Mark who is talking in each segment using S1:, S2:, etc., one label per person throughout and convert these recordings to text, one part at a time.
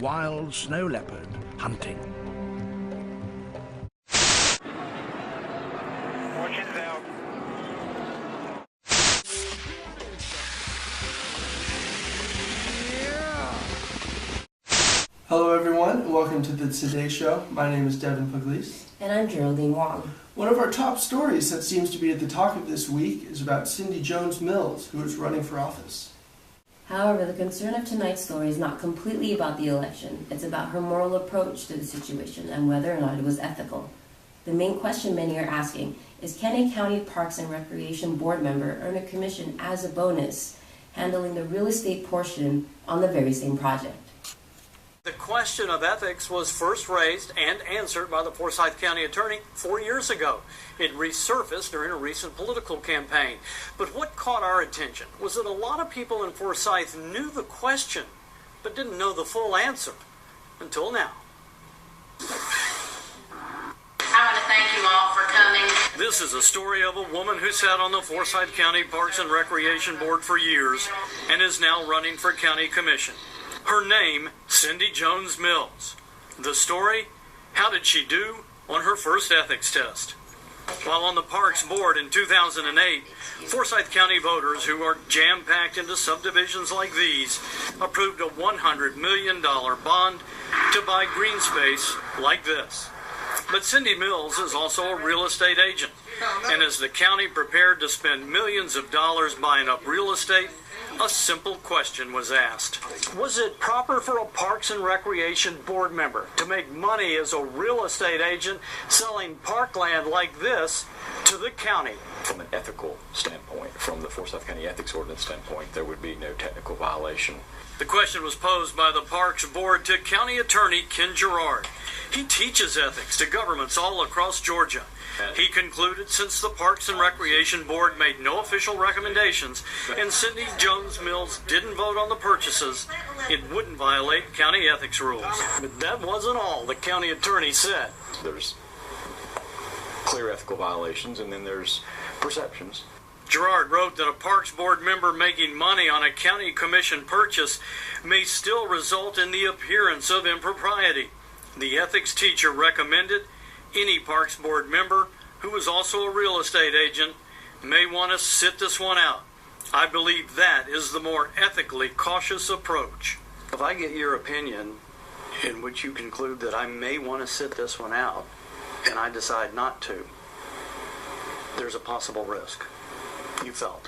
S1: wild snow leopard hunting.
S2: Fortune's out.
S3: Hello everyone, and welcome to the Today Show. My name is Devin Pugliese.
S4: And I'm Geraldine Wong.
S3: One of our top stories that seems to be at the talk of this week is about Cindy Jones Mills, who is running for office.
S4: However, the concern of tonight's story is not completely about the election. It's about her moral approach to the situation and whether or not it was ethical. The main question many are asking is, can a county Parks and Recreation board member earn a commission as a bonus, handling the real estate portion on the very same project?
S5: The question of ethics was first raised and answered by the Forsyth County Attorney 4 years ago. It resurfaced during a recent political campaign. But what caught our attention was that a lot of people in Forsyth knew the question, but didn't know the full answer until now.
S6: I want to thank you all for coming.
S5: This is a story of a woman who sat on the Forsyth County Parks and Recreation Board for years and is now running for county commission. Her name, Cindy Jones Mills. The story, how did she do on her first ethics test? While on the Parks Board in 2008, Forsyth County voters who are jam-packed into subdivisions like these approved a $100 million bond to buy green space like this. But Cindy Mills is also a real estate agent, and as the county prepared to spend millions of dollars buying up real estate, a simple question was asked. Was it proper for a Parks and Recreation board member to make money as a real estate agent selling parkland like this to the county?
S7: From an ethical standpoint, from the Forsyth County Ethics Ordinance standpoint, there would be no technical violation.
S5: The question was posed by the Parks Board to County Attorney Ken Gerard. He teaches ethics to governments all across Georgia. He concluded since the Parks and Recreation Board made no official recommendations and Cindy Jones Mills didn't vote on the purchases, it wouldn't violate county ethics rules. But that wasn't all the county attorney said.
S7: There's clear ethical violations, and then there's perceptions.
S5: Gerard wrote that a Parks Board member making money on a county commission purchase may still result in the appearance of impropriety. The ethics teacher recommended any Parks Board member who is also a real estate agent may want to sit this one out. I believe that is the more ethically cautious approach. If I get your opinion in which you conclude that I may want to sit this one out and I decide not to, there's a possible risk. You felt.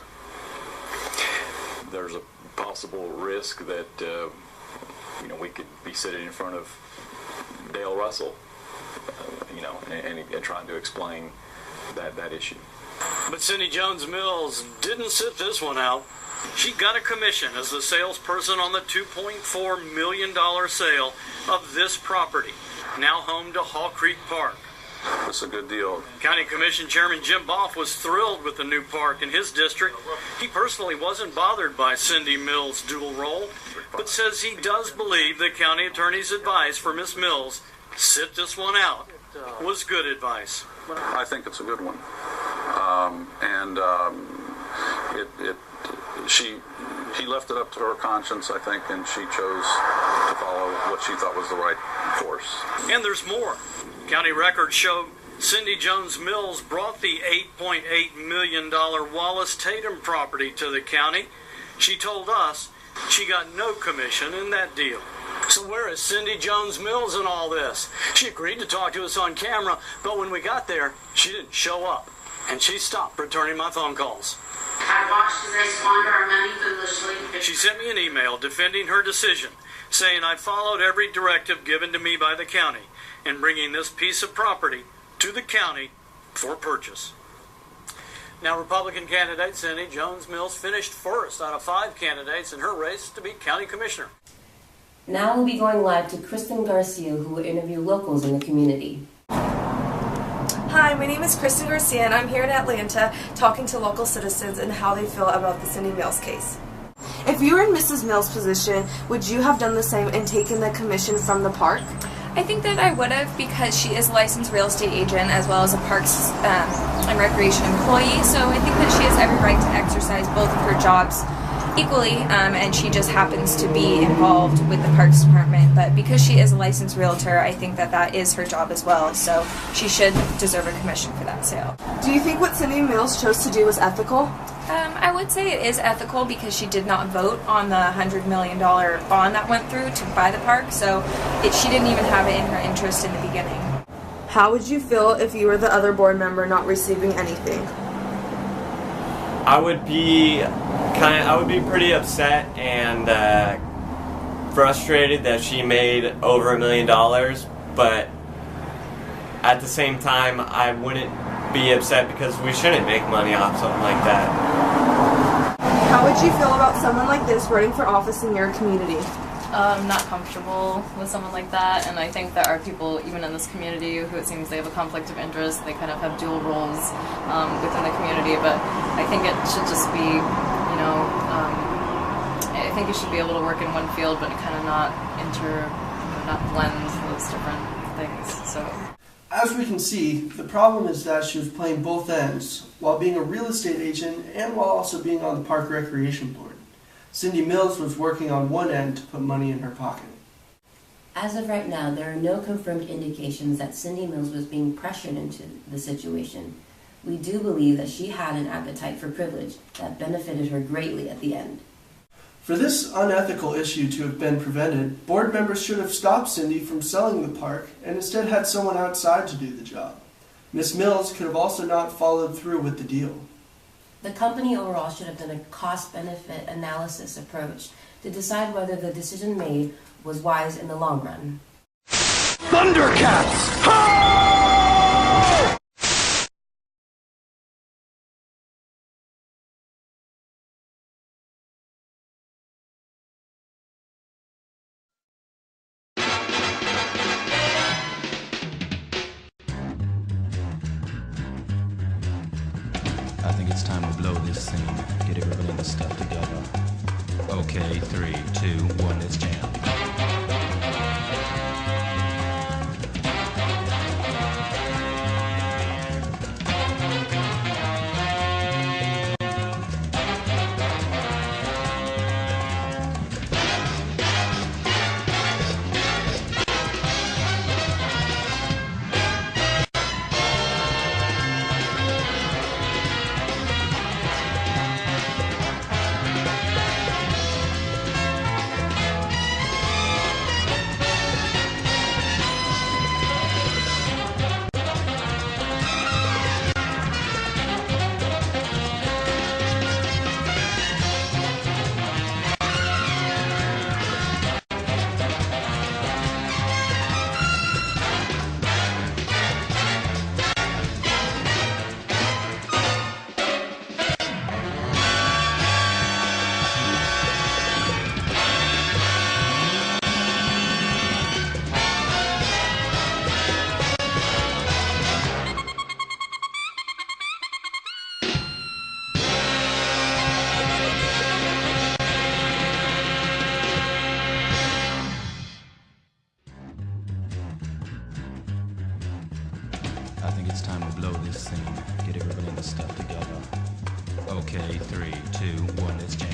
S7: There's a possible risk that we could be sitting in front of Dale Russell, and trying to explain that issue.
S5: But Cindy Jones Mills didn't sit this one out. She got a commission as the salesperson on the $2.4 million sale of this property, now home to Hall Creek Park.
S8: That's a good deal.
S5: County Commission Chairman Jim Boff was thrilled with the new park in his district. He personally wasn't bothered by Cindy Mills' dual role, but says he does believe the county attorney's advice for Miss Mills, sit this one out, was good advice.
S8: I think it's a good one. She left it up to her conscience, I think, and she chose to follow what she thought was the right course.
S5: And there's more. County records show Cindy Jones Mills brought the $8.8 million Wallace Tatum property to the county. She told us she got no commission in that deal. So where is Cindy Jones Mills in all this? She agreed to talk to us on camera, but when we got there, she didn't show up, and she stopped returning my phone calls.
S6: I watched as they squander our money foolishly.
S5: She sent me an email defending her decision, saying I followed every directive given to me by the county in bringing this piece of property to the county for purchase. Now, Republican candidate Cindy Jones Mills finished first out of 5 candidates in her race to be county commissioner.
S4: Now we'll be going live to Kristen Garcia, who will interview locals in the community.
S9: Hi, my name is Kristen Garcia, and I'm here in Atlanta talking to local citizens and how they feel about the Cindy Mills case. If you were in Mrs. Mills' position, would you have done the same and taken the commission from the park?
S10: I think that I would have, because she is a licensed real estate agent as well as a Parks and Recreation employee, so I think that she has every right to exercise both of her jobs equally, and she just happens to be involved with the Parks Department. But because she is a licensed realtor, I think that that is her job as well, so she should deserve a commission for that sale.
S9: Do you think what Cindy Mills chose to do was ethical?
S10: I would say it is ethical because she did not vote on the $100 million bond that went through to buy the park, so she didn't even have it in her interest in the beginning.
S9: How would you feel if you were the other board member not receiving anything?
S2: I would be pretty upset and frustrated that she made over $1 million, but at the same time, I wouldn't be upset because we shouldn't make money off something like that.
S9: How would you feel about someone like this running for office in your community?
S11: Not comfortable with someone like that, and I think there are people even in this community who it seems they have a conflict of interest. They kind of have dual roles within the community, but I think it should just be, I think you should be able to work in one field, but kind of not blend those different things. So.
S3: As we can see, the problem is that she was playing both ends, while being a real estate agent and while also being on the Park Recreation Board. Cindy Mills was working on one end to put money in her pocket.
S4: As of right now, there are no confirmed indications that Cindy Mills was being pressured into the situation. We do believe that she had an appetite for privilege that benefited her greatly at the end.
S3: For this unethical issue to have been prevented, board members should have stopped Cindy from selling the park and instead had someone outside to do the job. Ms. Mills could have also not followed through with the deal.
S4: The company overall should have done a cost-benefit analysis approach to decide whether the decision made was wise in the long run.
S1: Thundercats!
S12: I think it's time to blow this scene. Get everybody in the stuff together. Okay, 3, 2, 1, let's jam. I think it's time to blow this scene. Get everybody in the stuff together. Okay, 3, 2, 1, let's jam.